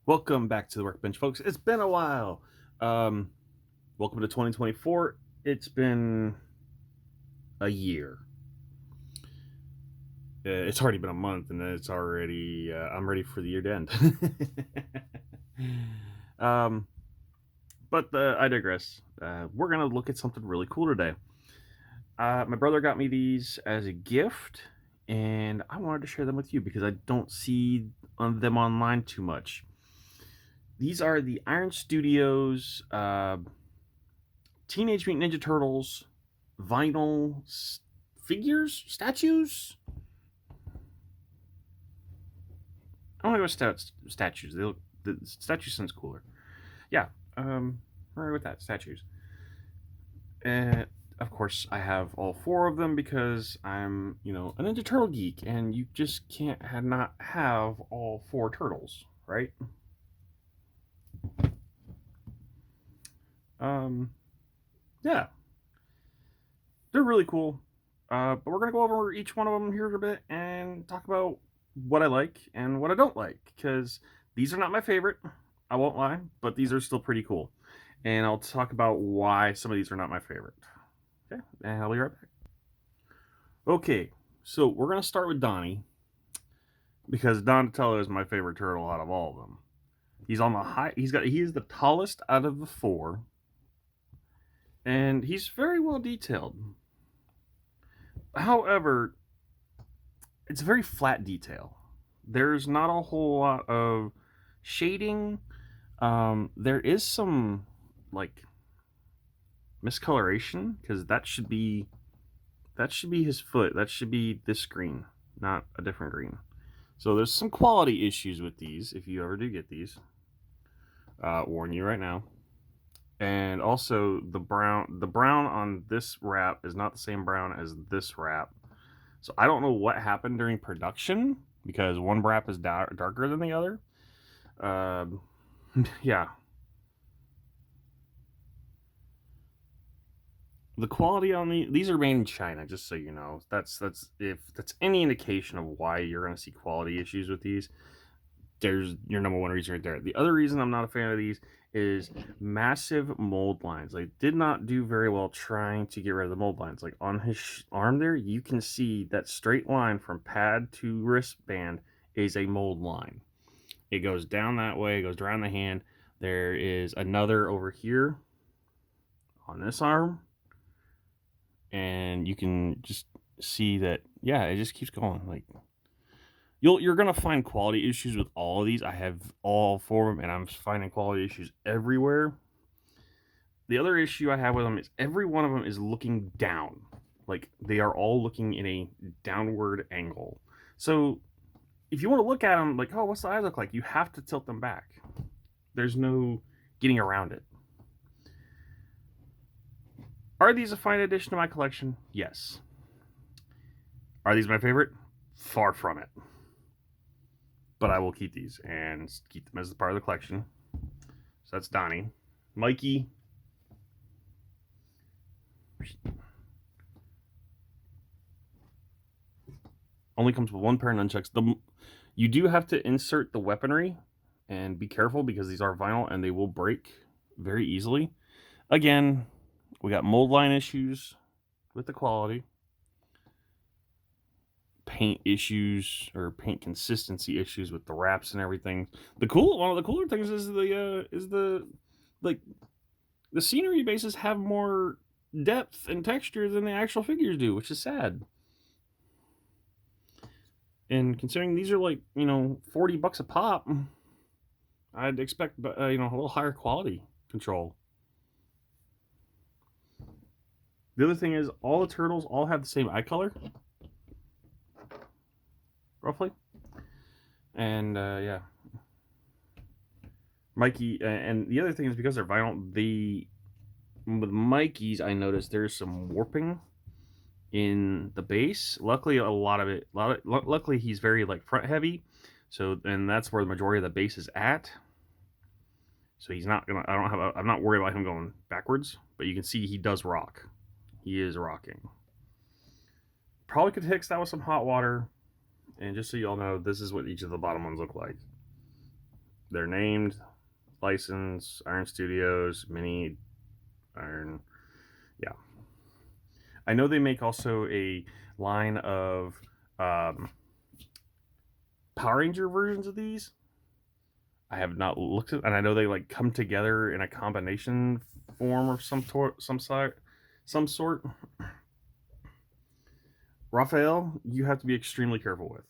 Welcome back to the workbench, folks. It's been a while. Um, Welcome to 2024. It's been a year. It's already been a month, and it's already. I'm ready for the year to end. um, but I digress. We're gonna look at something really cool today. My brother got me these as a gift, and I wanted to share them with you because I don't see them online too much. These are the Iron Studios Teenage Mutant Ninja Turtles vinyl figures, statues. I don't know what statues. The statue sounds cooler. Yeah, right with that statues. And of course, I have all four of them because I'm a Ninja Turtle geek, and you just can't not have all four turtles, right? Um, yeah, they're really cool. But we're gonna go over each one of them here a bit and talk about what I like and what I don't like, because these are not my favorite. I won't lie, but these are still pretty cool, and I'll talk about why some of these are not my favorite. Okay, and I'll be right back. Okay, so we're gonna start with Donnie because Donatello is my favorite turtle out of all of them. He's on the high. He is the tallest out of the four, and he's very well detailed. However, it's a very flat detail. There's not a whole lot of shading. There is some like miscoloration because that should be his foot. That should be this green, not a different green. So there's some quality issues with these. If you ever do get these, warn you right now. And also the brown on this wrap is not the same brown as this wrap. So I don't know what happened during production because one wrap is darker than the other. Um, yeah, the quality on these are made in China, just so you know. That's if that's any indication of why you're going to see quality issues with these. There's your number one reason right there. The other reason I'm not a fan of these is massive mold lines. They did not do very well trying to get rid of the mold lines. Like on his arm there, you can see that straight line from pad to wristband is a mold line. It goes down that way, it goes around the hand. There is another over here on this arm, and you can just see that. Yeah, it just keeps going. Like you're gonna find quality issues with all of these. I have all four of them, and I'm finding quality issues everywhere. The other issue I have with them is every one of them is looking down. Like they are all looking in a downward angle. So if you want to look at them like, oh, what's the eye look like? You have to tilt them back. There's no getting around it. Are these a fine addition to my collection? Yes. Are these my favorite? Far from it. But I will keep these and keep them as part of the collection. So that's Donnie. Mikey. Only comes with one pair of nunchucks. You do have to insert the weaponry and be careful because these are vinyl and they will break very easily. Again, we got mold line issues with the quality, paint issues or paint consistency issues with the wraps and everything. One of the cooler things is the like the scenery bases have more depth and texture than the actual figures do, which is sad. And considering these are like $40 a pop, I'd expect a little higher quality control. The other thing is all the turtles all have the same eye color, roughly. And yeah, Mikey. And the other thing is because they're vinyl, with Mikey's I noticed there's some warping in the base. Luckily, luckily he's very like front heavy, so and that's where the majority of the base is at. So he's not gonna. I'm not worried about him going backwards, but you can see he does rock. He is rocking. Probably could fix that with some hot water. And just so you all know, this is what each of the bottom ones look like. They're named, license, Iron Studios, Mini, Iron. Yeah. I know they make also a line of um, Power Ranger versions of these. I have not looked at, and I know they like come together in a combination form of some sort. Raphael, you have to be extremely careful with,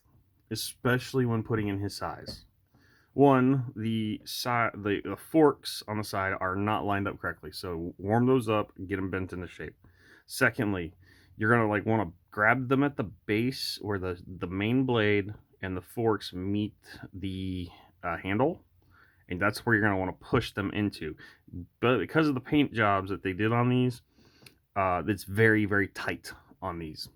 especially when putting in his size. One, the forks on the side are not lined up correctly, so warm those up and get them bent into shape. Secondly, you're gonna like want to grab them at the base where the main blade and the forks meet the handle, and that's where you're gonna want to push them into. But because of the paint jobs that they did on these, it's very very tight on these.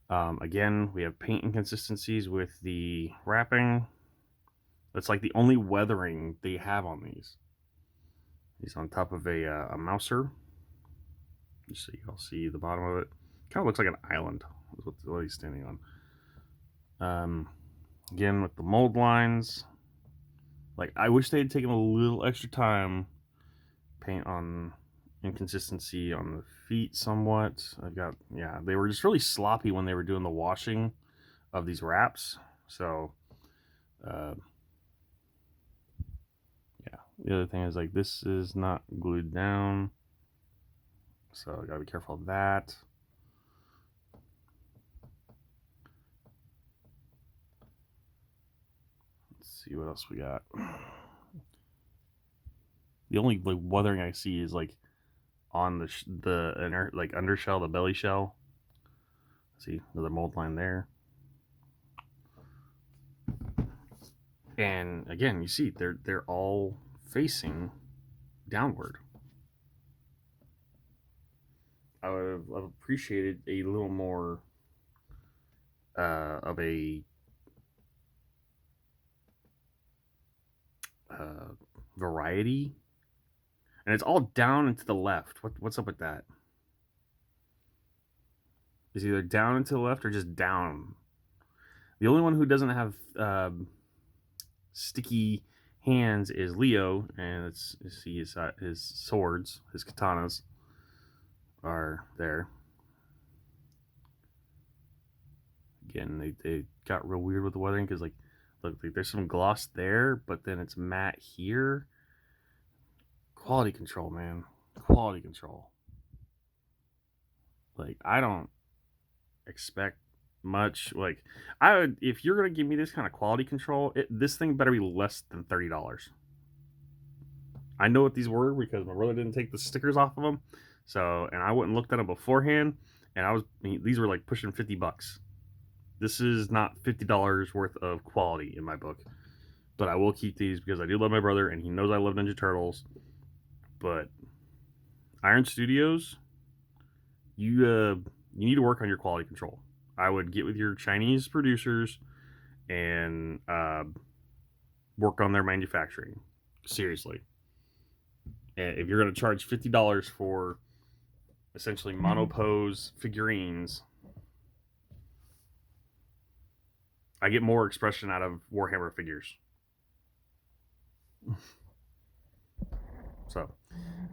Again, we have paint inconsistencies with the wrapping. That's like the only weathering they have on these. He's on top of a mouser. Just so you all see the bottom of it. Kind of looks like an island. Is what he's standing on. Again, with the mold lines. Like, I wish they had taken a little extra time. Paint on inconsistency on the feet somewhat. Yeah, they were just really sloppy when they were doing the washing of these wraps. So, yeah. The other thing is, like, this is not glued down. So, I gotta be careful of that. Let's see what else we got. The only like weathering I see is like on the inner like undershell, the belly shell. See another mold line there. And again, you see they're all facing downward. I would have appreciated a little more of a variety, and it's all down and to the left. What's up with that? It's either down and to the left or just down. The only one who doesn't have sticky hands is Leo, and see his swords, his katanas are there. Again, they got real weird with the weathering because like look, like there's some gloss there, but then it's matte here. Quality control, man. Quality control. Like, I don't expect much. Like, I would, if you're gonna give me this kind of quality control, this thing better be less than $30. I know what these were because my brother didn't take the stickers off of them, so and I went and looked at them beforehand, and these were like pushing $50. This is not $50 worth of quality in my book, but I will keep these because I do love my brother and he knows I love Ninja Turtles. But Iron Studios, you need to work on your quality control. I would get with your Chinese producers and work on their manufacturing. Seriously. And if you're going to charge $50 for essentially monopose figurines, I get more expression out of Warhammer figures. So,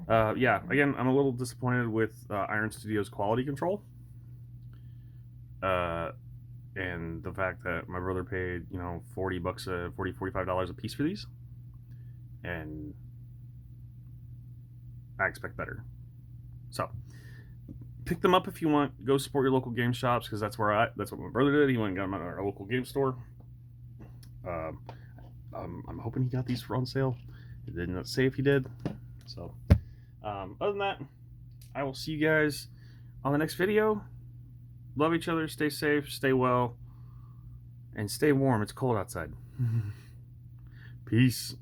yeah, again, I'm a little disappointed with Iron Studios quality control. And the fact that my brother paid, $40, $45 a piece for these. And I expect better. So, pick them up if you want. Go support your local game shops because that's what my brother did. He went and got them at our local game store. I'm hoping he got these for on sale. It did not say if he did. So, other than that, I will see you guys on the next video. Love each other. Stay safe. Stay well. And stay warm. It's cold outside. Peace.